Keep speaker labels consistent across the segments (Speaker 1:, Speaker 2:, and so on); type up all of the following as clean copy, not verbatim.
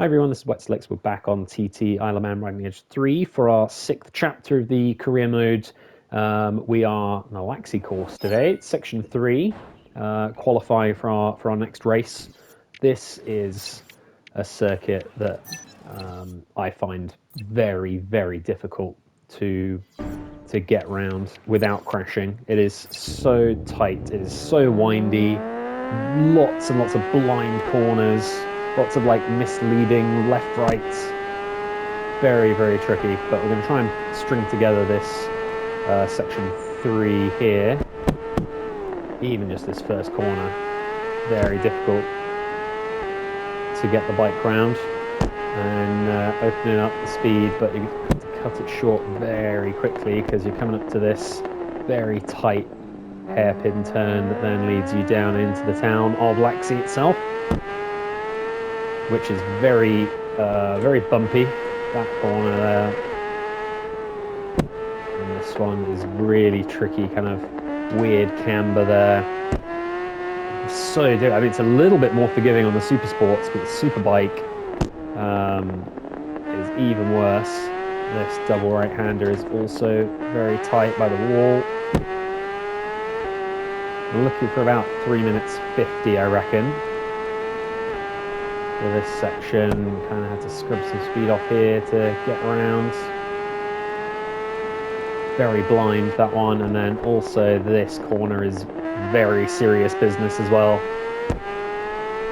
Speaker 1: Hi everyone, this is Wet Slicks. We're back on TT Isle of Man Riding Edge 3 for our 6th chapter of the career mode. We are on a Laxi course today. It's section 3, qualify for our next race. This is a circuit that I find very, very difficult to get round without crashing. It is so tight, it is so windy, lots and lots of blind corners, lots of like misleading left rights. Very, very tricky, but we're going to try and string together this section 3 here. Even just this first corner, very difficult to get the bike round and opening up the speed, but you have to cut it short very quickly because you're coming up to this very tight hairpin turn that then leads you down into the town of Laxi itself, which is very, very bumpy, that corner there. And this one is really tricky, kind of weird camber there. So, I mean, it's a little bit more forgiving on the Supersports, but the Superbike is even worse. This double right-hander is also very tight by the wall. I'm looking for about 3 minutes 50, I reckon. For this section, kind of had to scrub some speed off here to get around. Very blind, that one, and then also this corner is very serious business as well.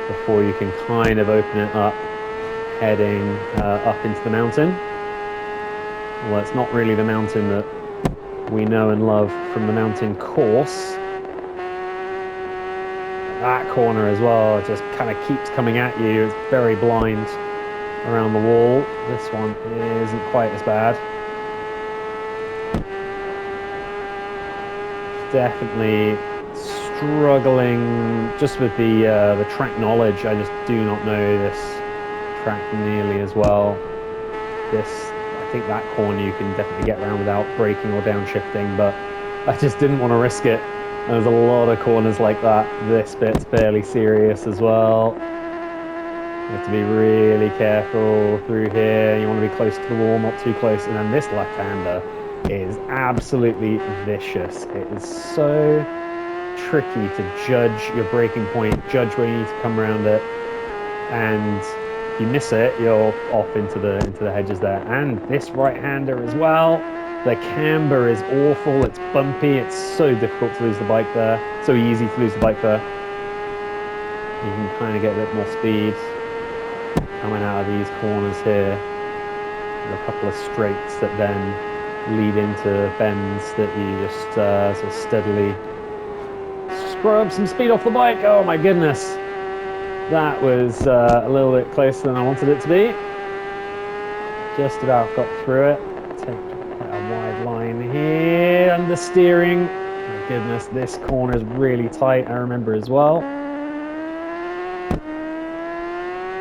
Speaker 1: Before you can kind of open it up, heading up into the mountain. Well, it's not really the mountain that we know and love from the mountain course. That corner as well just kind of keeps coming at you. It's very blind around the wall. This one isn't quite as bad. Definitely struggling just with the track knowledge. I just do not know this track nearly as well. I think that corner you can definitely get around without braking or downshifting, but I just didn't want to risk it. There's a lot of corners like that. This bit's fairly serious as well. You have to be really careful through here. You want to be close to the wall, not too close. And then this left-hander is absolutely vicious. It is so tricky to judge your braking point, judge where you need to come around it. And if you miss it, you're off into the hedges there. And this right-hander as well. The camber is awful, it's bumpy, it's so difficult to lose the bike there. So easy to lose the bike there. You can kind of get a bit more speed coming out of these corners here. And a couple of straights that then lead into bends that you just sort of steadily scrub some speed off the bike. Oh my goodness. That was a little bit closer than I wanted it to be. Just about got through it. Take quite a wide line here, understeering. My goodness, this corner is really tight, I remember as well.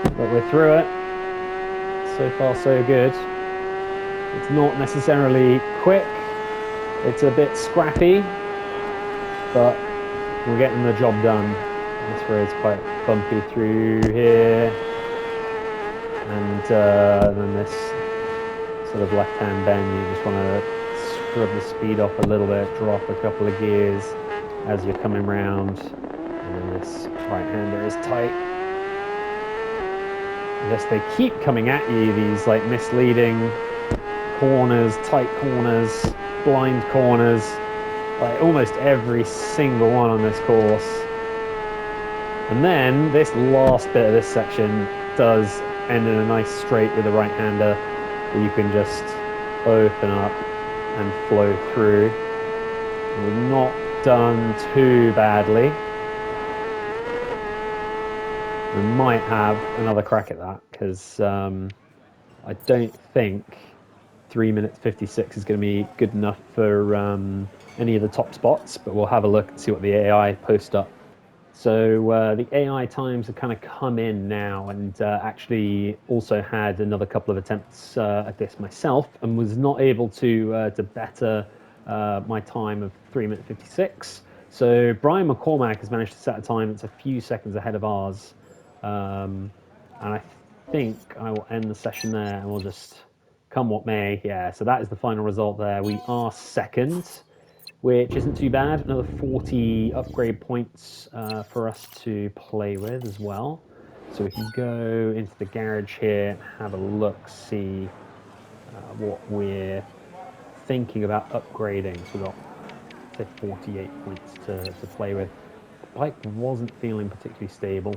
Speaker 1: But we're through it. So far, so good. It's not necessarily quick. It's a bit scrappy, but we're getting the job done. This road's quite bumpy through here. And then this sort of left-hand bend, you just want to scrub the speed off a little bit, drop a couple of gears as you're coming round. And then this right-hander is tight. I guess they keep coming at you, these like misleading corners, tight corners, blind corners, like almost every single one on this course. And then this last bit of this section does end in a nice straight with a right-hander that you can just open up and flow through. We've not done too badly. We might have another crack at that because I don't think 3 minutes 56 is going to be good enough for any of the top spots, but we'll have a look and see what the AI post up. So the AI times have kind of come in now, and actually also had another couple of attempts at this myself, and was not able to better my time of 3 minutes 56. So Brian McCormack has managed to set a time that's a few seconds ahead of ours, and I think I will end the session there, and we'll just come what may. Yeah, so that is the final result there. We are second, which isn't too bad. Another 40 upgrade points for us to play with as well. So we can go into the garage here and have a look, see what we're thinking about upgrading. So we've got, say, 48 points to play with. The bike wasn't feeling particularly stable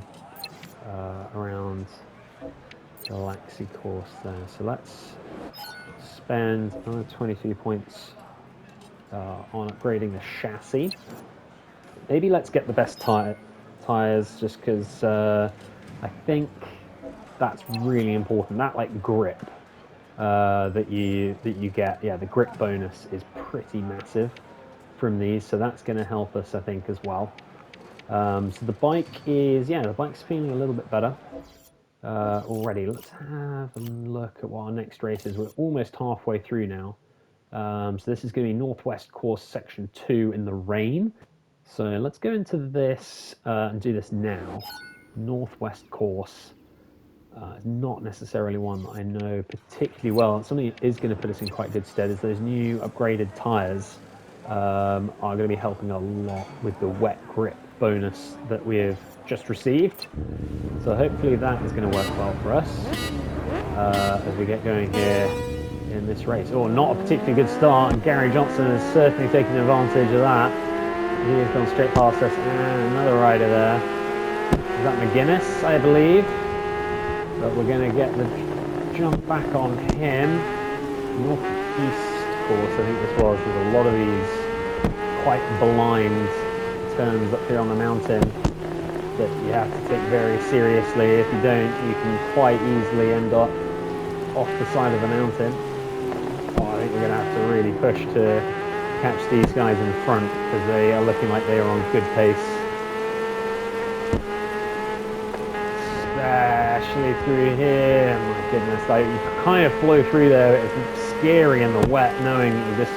Speaker 1: around the Galaxy course there. So let's spend another 23 points on upgrading the chassis. Maybe let's get the best tires, just because I think that's really important. That like grip that you get, yeah, the grip bonus is pretty massive from these, so that's going to help us, I think, as well. So the bike is, yeah, the bike's feeling a little bit better already. Let's have a look at what our next race is. We're almost halfway through now. So this is going to be Northwest Course Section 2 in the rain. So let's go into this and do this now. Northwest Course. Not necessarily one that I know particularly well. Something that is going to put us in quite good stead is those new upgraded tyres are going to be helping a lot with the wet grip bonus that we have just received. So hopefully that is going to work well for us as we get going here in this race. Oh, not a particularly good start, and Gary Johnson has certainly taken advantage of that. He has gone straight past us, and another rider there. Is that McGuinness, I believe? But we're going to get the jump back on him. Northeast course, I think this was. There's a lot of these quite blind turns up here on the mountain that you have to take very seriously. If you don't, you can quite easily end up off the side of the mountain. Oh, I think we're going to have to really push to catch these guys in front, because they are looking like they are on good pace. Especially through here, my goodness, like, you kind of flow through there. It's scary in the wet, knowing that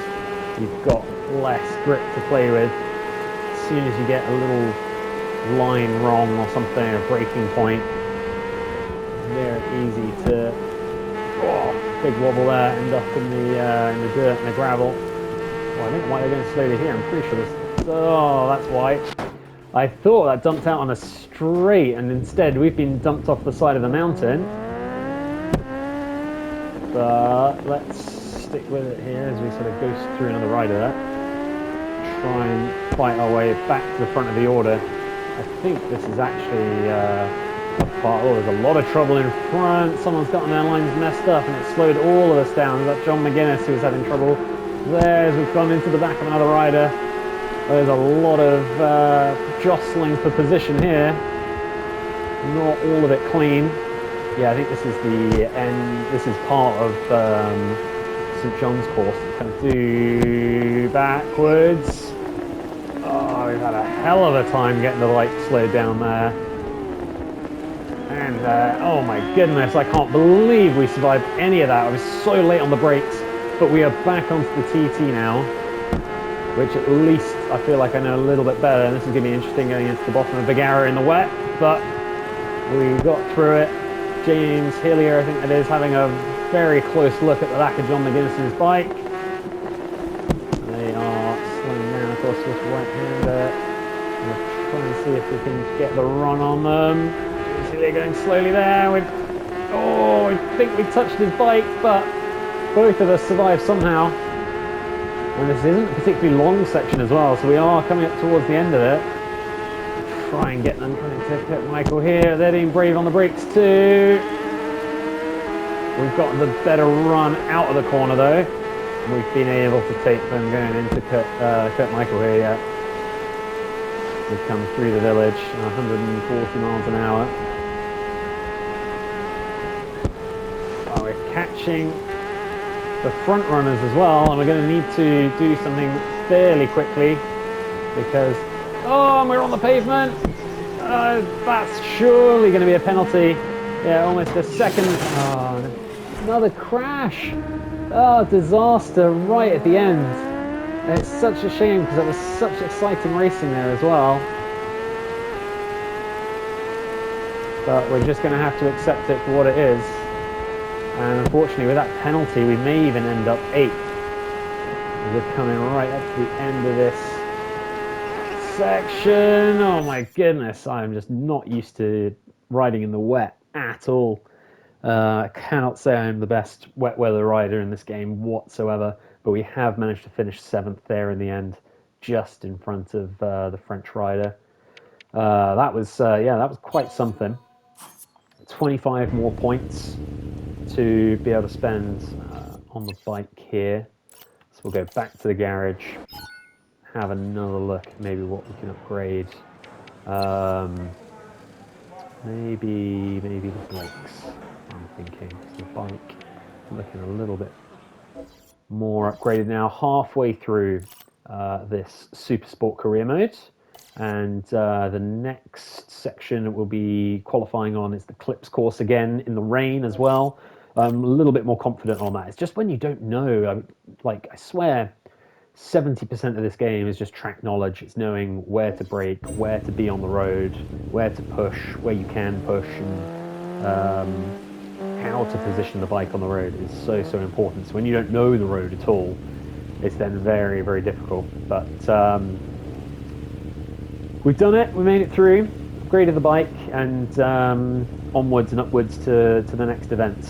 Speaker 1: you've got less grip to play with. As soon as you get a little line wrong or something, a braking point, very easy to, oh, big wobble there, end up in the dirt and the gravel. Well, I don't know why they're going slowly here. I'm pretty sure this. Oh, that's why. I thought that dumped out on a straight, and instead we've been dumped off the side of the mountain. But let's stick with it here as we sort of go through another rider there. Try and fight our way back to the front of the order. I think this is actually oh, there's a lot of trouble in front. Someone's gotten their lines messed up, and it slowed all of us down. We've got John McGuinness, who's having trouble there as we've gone into the back of another rider. There's a lot of jostling for position here. Not all of it clean. Yeah, I think this is the end. This is part of St. John's course. Kind of do backwards. Oh, we've had a hell of a time getting the light slowed down there. And oh my goodness, I can't believe we survived any of that. I was so late on the brakes, but we are back onto the TT now, which at least I feel like I know a little bit better. And this is going to be interesting going into the bottom of Vigara in the wet, but we got through it. James Hillier, I think it is, having a very close look at the back of John McGuinness's bike. They are slowing down, of course, with right-hander. We'll try and see if we can get the run on them. See, they're going slowly there. Oh, I think we touched his bike, but both of us survived somehow. And this isn't a particularly long section as well, so we are coming up towards the end of it. Try and get them to Kurt Michael here. They're being brave on the brakes too. We've got the better run out of the corner though. We've been able to take them going into Kurt Michael here yet. We've come through the village, 140 miles an hour. Oh, we're catching the front runners as well, and we're going to need to do something fairly quickly because, oh, and we're on the pavement. That's surely going to be a penalty. Yeah, almost a second. Oh, another crash. Oh, disaster right at the end. It's such a shame because it was such exciting racing there as well. but we're just going to have to accept it for what it is. And unfortunately, with that penalty, we may even end up 8th. We're coming right up to the end of this section. Oh my goodness, I'm just not used to riding in the wet at all. I cannot say I'm the best wet weather rider in this game whatsoever, but we have managed to finish 7th there in the end, just in front of the French rider. That was quite something. 25 more points to be able to spend on the bike here. So we'll go back to the garage, have another look at maybe what we can upgrade. Maybe the brakes, I'm thinking. So the bike, looking a little bit more upgraded now, halfway through this Supersport career mode. And the next section we'll be qualifying on is the Clips course again in the rain as well. I'm a little bit more confident on that. It's just when you don't know, I swear 70% of this game is just track knowledge. It's knowing where to brake, where to be on the road, where to push, where you can push, and how to position the bike on the road is so important. So when you don't know the road at all, it's then very difficult. But we've done it. We made it through, upgraded the bike, and onwards and upwards to the next event.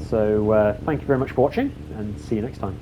Speaker 1: So thank you very much for watching, and see you next time.